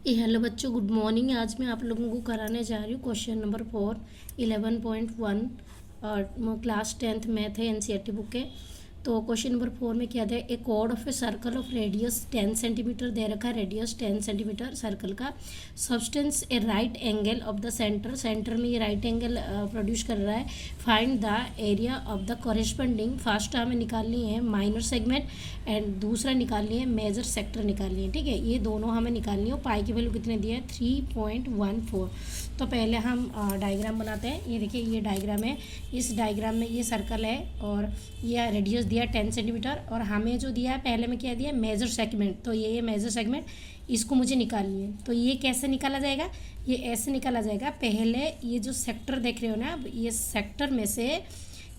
Hello बच्चों, good morning. आज मैं आप लोगों को कराने जा रही हूँ क्वेश्चन नंबर 4 11.1 और क्लास 10th मैथ है, एनसीईआरटी बुक के। तो क्वेश्चन नंबर 4 में क्या दिया है, a chord of a circle of radius 10 centimetre दे रखा है। रेडियस 10 सेंटीमीटर सर्कल का। Subtends a right angle of the centre, centre में ये राइट एंगल प्रोड्यूस कर रहा है। Find the area of the corresponding, first हमें निकालनी है माइनर सेगमेंट एंड दूसरा निकालनी है मेजर सेक्टर निकालनी है। ठीक है, ये दोनों हमें निकालनी है। पाई की वैल्यू कितने दिया है 3.14। तो पहले हम डायग्राम बनाते हैं। ये देखिए, ये डायग्राम है। इस डायग्राम में ये सर्कल है और ये रेडियस दिया 10 सेंटीमीटर और हमें जो दिया है पहले में क्या दिया है मेजर सेगमेंट। तो ये मेजर सेगमेंट, इसको मुझे निकालनी है। तो ये कैसे निकाला जाएगा, ये ऐसे निकाला जाएगा। पहले ये जो सेक्टर देख रहे हो ना, अब ये सेक्टर में से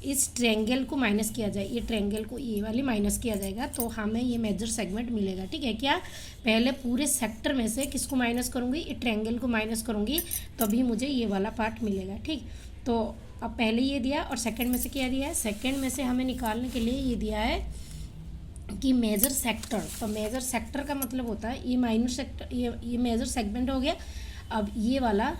इस ट्रायंगल को माइनस किया जाए। ये ट्रायंगल को ये वाली माइनस किया जाएगा तो हमें ये मेजर सेगमेंट मिलेगा। ठीक है, क्या पहले पूरे सेक्टर में से किसको माइनस करूँगी, ये ट्रायंगल को माइनस करूँगी, तभी मुझे ये वाला पार्ट मिलेगा। ठीक, तो अब पहले ये दिया और सेकंड में से क्या दिया है, सेकंड में से हमें निकालने के लिए ये दिया है कि मेजर सेक्टर। तो मेजर सेक्टर का मतलब होता है ये माइनर सेक्टर, ये मेजर सेगमेंट हो गया। अब ये वाला,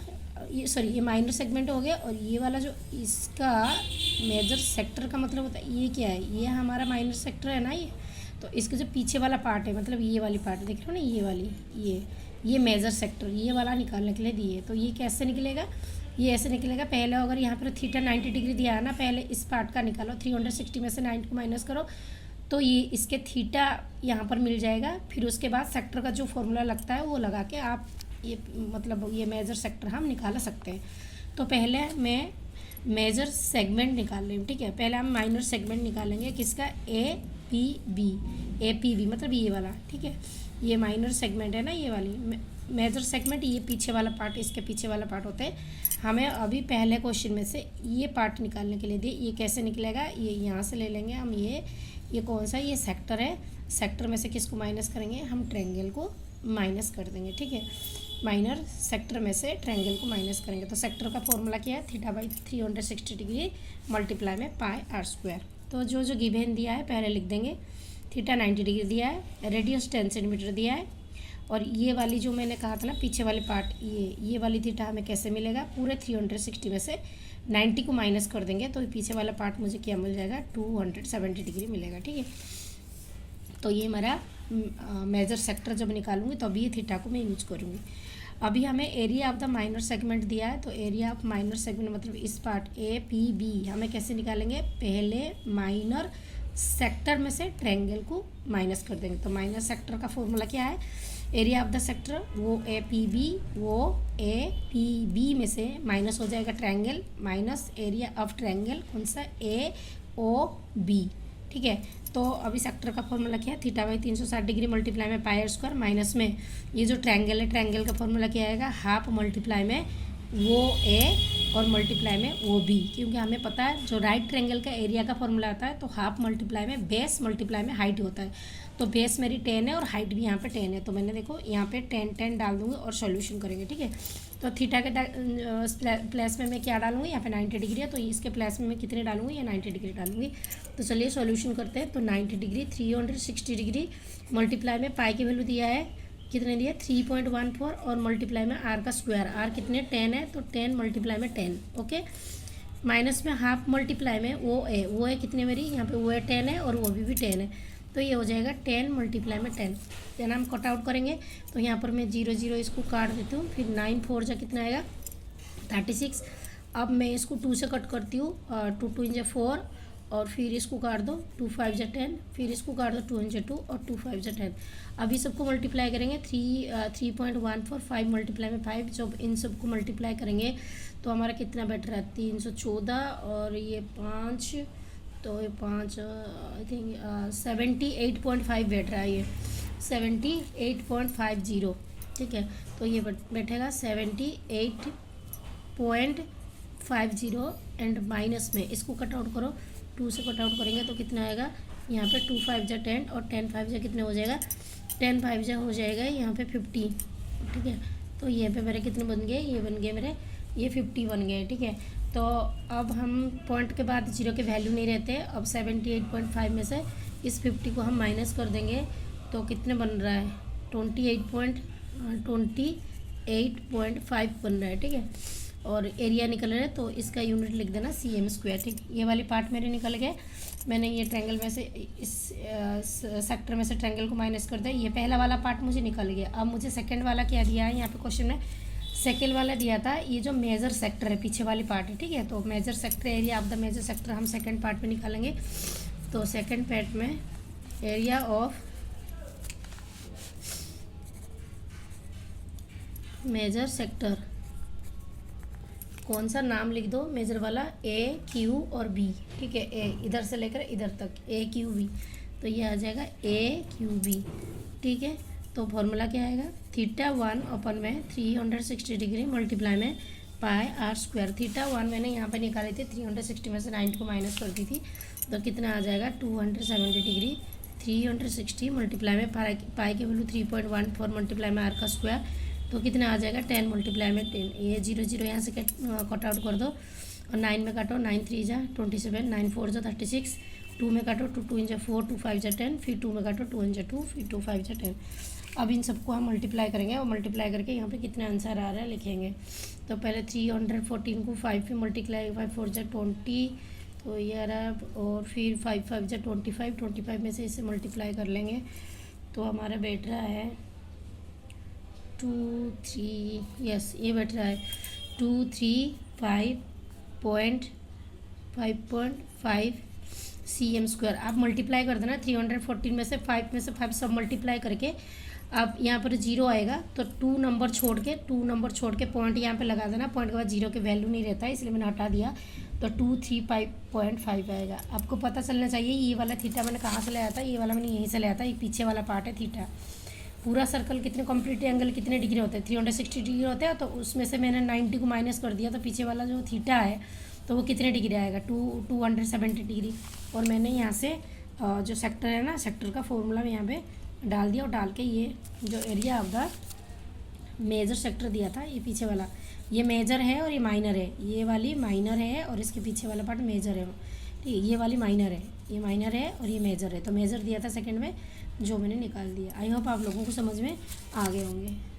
ये माइनर सेगमेंट हो गया और ये वाला जो इसका मेजर सेक्टर का मतलब होता है, ये क्या है, ये हमारा माइनर सेक्टर है ना। ये तो इसके जो पीछे वाला पार्ट है, मतलब ये वाली पार्ट देख रहे हो ना, ये वाली, ये मेजर सेक्टर, ये वाला निकालने के लिए दिए। तो ये कैसे निकलेगा, ये ऐसे निकलेगा। पहले अगर यहाँ पर थीटा 90 डिग्री दिया है ना, पहले इस पार्ट का निकालो। 360 में से 90 को माइनस करो तो ये इसके थीटा यहाँ पर मिल जाएगा। फिर उसके बाद सेक्टर का जो फॉर्मूला लगता है वो लगा के आप ये मतलब ये मेजर सेक्टर हम निकाल सकते हैं। तो पहले मैं मेजर सेगमेंट निकाल रही हूँ। ठीक है, पहले हम माइनर सेगमेंट निकालेंगे किसका, ए पी बी मतलब ये वाला। ठीक है, ये माइनर सेगमेंट है ना, ये वाली। मेजर सेगमेंट ये पीछे वाला पार्ट, इसके पीछे वाला पार्ट होता है। हमें अभी पहले क्वेश्चन में से ये पार्ट निकालने के लिए दिए। ये कैसे निकलेगा, ये यहाँ से ले लेंगे हम। ये कौन सा, ये सेक्टर है। सेक्टर में से किसको माइनस करेंगे, हम ट्रायंगल को माइनस कर देंगे। ठीक है, माइनर सेक्टर में से ट्रायंगल को माइनस करेंगे। तो सेक्टर का फॉर्मूला क्या है, थीटा बाई 360 डिग्री मल्टीप्लाई में पाई आर स्क्वायर। तो जो जो गिवन दिया है पहले लिख देंगे। थीटा 90 डिग्री दिया है, रेडियस 10 सेंटीमीटर दिया है और ये वाली जो मैंने कहा था ना पीछे वाले पार्ट, ये वाली थीटा हमें कैसे मिलेगा, पूरे 360 में से 90 को माइनस कर देंगे तो पीछे वाला पार्ट मुझे क्या मिल जाएगा, 270 डिग्री मिलेगा। ठीक है, तो ये हमारा मेजर सेक्टर जब निकालूंगी तो अभी ये थीटा को मैं यूज करूँगी। अभी हमें area of the minor segment दिया है। तो एरिया ऑफ माइनर सेगमेंट मतलब इस पार्ट ए पी बी हमें कैसे निकालेंगे, पहले माइनर सेक्टर में से ट्रायंगल को माइनस कर देंगे। तो माइनर सेक्टर का फॉर्मूला क्या है, एरिया ऑफ द सेक्टर वो ए पी बी में से माइनस हो जाएगा triangle, minus area of triangle कौन सा, ए ओ बी। ठीक है, तो अभी सेक्टर का फॉर्मूला क्या है, थीटा बाई 360 डिग्री मल्टीप्लाई में पाई आर स्क्वायर, माइनस में ये जो ट्रायंगल है, ट्रायंगल का फॉर्मूला क्या आएगा, हाफ मल्टीप्लाई में वो ए और मल्टीप्लाई में वो बी। क्योंकि हमें पता है जो राइट ट्रायंगल का एरिया का फॉर्मूला आता है तो हाफ मल्टीप्लाई में बेस मल्टीप्लाई में हाइट होता है। तो बेस मेरी 10 है और हाइट भी यहाँ पे 10 है। तो मैंने देखो यहाँ पे 10 डाल दूँगी और सॉल्यूशन करेंगे। ठीक है, तो थीटा के प्लस में मैं क्या डालूंगी, यहाँ पे 90 डिग्री है तो इसके प्लस में मैं कितने डालूंगी, या 90 डिग्री डालूंगी। तो चलिए सॉल्यूशन करते हैं। तो 90 डिग्री 360 डिग्री मल्टीप्लाई में पाई की वैल्यू दिया है, कितने दिया 3.14 और मल्टीप्लाई में आर का स्क्वायर, आर कितने 10 है तो 10 मल्टीप्लाई में 10। ओके, माइनस में हाफ मल्टीप्लाई में वो है कितने मेरी, यहाँ पे वो है 10 है और वो भी 10 है। तो ये हो जाएगा 10 मल्टीप्लाई में 10। देन हम कट आउट करेंगे तो यहाँ पर मैं 0 0 इसको काट देती हूँ। फिर 9 4 जा कितना आएगा 36। अब मैं इसको 2 से कट करती हूँ, 2 2 जा 4 और फिर इसको काट दो, 2 5 जा 10, फिर इसको काट दो 2 जा 2 और 2 5 जा 10। अभी सबको मल्टीप्लाई करेंगे, 3.14 5 मल्टीप्लाई में 5। जब इन सबको मल्टीप्लाई करेंगे तो हमारा कितना बैठ रहा है 314 और ये 5, तो ये 5 आई थिंक 78.5 बैठ रहा है, ये 78.50। ठीक है, तो ये बैठेगा 78.50 एंड माइनस में इसको कट आउट करो, 2 से कट आउट करेंगे तो कितना आएगा, यहाँ पे 2 5 जा 10 और 10 5 जा कितने हो जाएगा, 10 5 जा हो जाएगा यहाँ पे 50। ठीक है, तो ये पे मेरे कितने बन गए, ये बन गए मेरे, ये 50 बन गए। ठीक है, तो अब हम पॉइंट के बाद 0 के वैल्यू नहीं रहते। अब 78.5 में से इस 50 को हम माइनस कर देंगे तो कितने बन रहा है, 28. 28.5 बन रहा है, ठीक है। और एरिया निकल रहा है तो इसका यूनिट लिख देना cm², ठीक। ये वाली पार्ट मेरे निकल गए। मैंने ये ट्रायंगल में से इस सेक्टर में से ट्रायंगल को माइनस कर दिया। ये पहला वाला पार्ट मुझे निकल गया। अब मुझे सेकंड वाला क्या दिया है यहाँ पे क्वेश्चन में? सेकंड वाला दिया था ये जो मेजर सेक्टर है, पीछे वाली पार्ट है, ठीक है। तो major sector, area of the major sector हम सेकंड पार्ट में निकालेंगे। तो सेकंड पार्ट में एरिया ऑफ मेजर सेक्टर, कौन सा नाम लिख दो मेजर वाला? ए, क्यू और बी, ठीक है। ए इधर से लेकर इधर तक, ए क्यू बी, तो ये आ जाएगा ए क्यू बी, ठीक है। तो फॉर्मूला क्या आएगा? θ1 में 360 डिग्री मल्टीप्लाई में πr²। θ1 मैंने यहाँ पे निकाली थी, 360 में से 90 को माइनस कर दी थी, तो कितना आ जाएगा? 270 डिग्री। 360 मल्टीप्लाई में पाई की वैल्यू 3.14 मल्टीप्लाई में आर का स्क्वायर, तो कितना आ जाएगा? 10 मल्टीप्लाई में 10। ये 0 0 यहाँ से कट आउट कर दो और 9 में काटो, 9 3 जा 27, 9 4 जा 36, 2 में काटो, 2 2 जा 4, 2 5 जा 10, फिर 2 में काटो, 2 जा 2, फिर 2 5 जा 10। अब इन सबको हम मल्टीप्लाई करेंगे और मल्टीप्लाई करके यहाँ पे कितना आंसर आ रहा है लिखेंगे। तो पहले 314 को 5 पे मल्टीप्लाई, 5 4 जा 20, तो ये आ रहा। और फिर 5 5 जा 25, 25 में से इसे मल्टीप्लाई कर लेंगे तो हमारा बैठ रहा है 2 3, यस ये बैठ रहा है 235.5 cm²। आप मल्टीप्लाई कर देना 314 में से 5 सब मल्टीप्लाई करके अब यहाँ पर 0 आएगा तो 2 नंबर छोड़ के पॉइंट यहाँ पे लगा देना। पॉइंट के बाद 0 के वैल्यू नहीं रहता है, इसलिए मैंने हटा दिया। तो 235.5 आएगा। आपको पता चलना चाहिए ये वाला थीटा मैंने कहाँ से लाया था, ये वाला मैंने यहीं से लाया था। ये पीछे वाला पार्ट है थीटा। पूरा सर्कल कितने कंप्लीट एंगल कितने डिग्री होते हैं? 360 डिग्री होते हैं। तो उसमें से मैंने 90 को माइनस कर दिया, तो पीछे वाला जो थीटा है तो वो कितने डिग्री आएगा? 270 डिग्री। और मैंने यहाँ से जो सेक्टर है ना, सेक्टर का फॉर्मूला मैं यहाँ पे डाल दिया और डाल के ये जो area of the major sector दिया था, ये पीछे वाला, ये मेजर है और ये माइनर है। ये वाली माइनर है और इसके पीछे वाला पार्ट मेजर है, ठीक है। ये वाली माइनर है, ये माइनर है और ये मेजर है। तो मेजर दिया था सेकंड में, जो मैंने निकाल दिया। आई होप आप लोगों को समझ में आ गए होंगे।